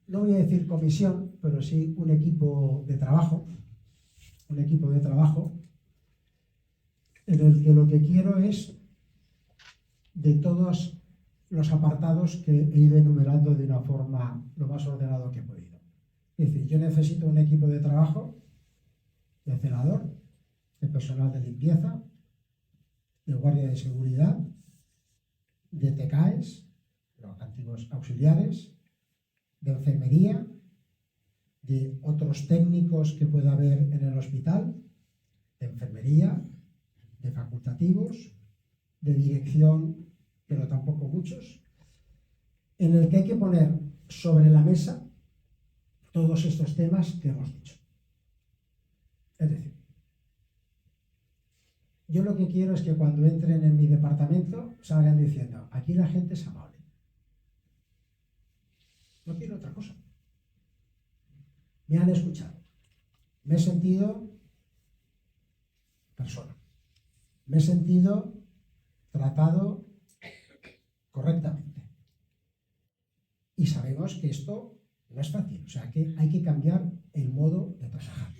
no voy a decir comisión, pero sí un equipo de trabajo en el que lo que quiero es de todos los apartados que he ido enumerando de una forma lo más ordenado que he podido. Es decir, yo necesito un equipo de trabajo, de celador, de personal de limpieza, de guardia de seguridad, de TCAES, los antiguos auxiliares, de enfermería, de otros técnicos que pueda haber en el hospital, de enfermería, de facultativos, de dirección, pero tampoco muchos, en el que hay que poner sobre la mesa todos estos temas que hemos dicho. Es decir, yo lo que quiero es que cuando entren en mi departamento salgan diciendo, aquí la gente es amable. No quiero otra cosa. Me han escuchado. Me he sentido persona. Me he sentido tratado correctamente. Y sabemos que esto no es fácil, o sea que hay que cambiar el modo de trabajar.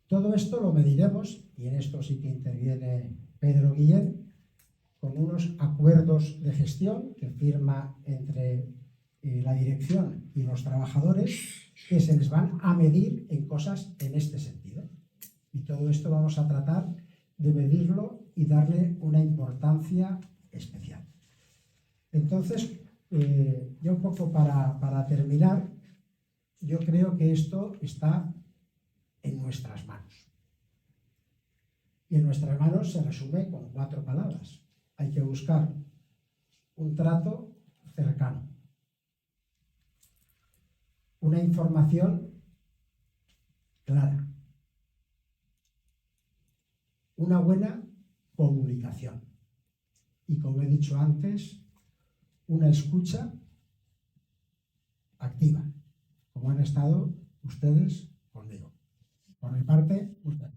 Todo esto lo mediremos, y en esto sí que interviene Pedro Guillén, con unos acuerdos de gestión que firma entre la dirección y los trabajadores, que se les van a medir en cosas en este sentido. Y todo esto vamos a tratar de medirlo y darle una importancia especial. Entonces, ya un poco para terminar, yo creo que esto está en nuestras manos. Y en nuestras manos se resume con 4 palabras. Hay que buscar un trato cercano, una información clara, una buena comunicación y, como he dicho antes, una escucha activa, como han estado ustedes conmigo. Por mi parte, muchas gracias.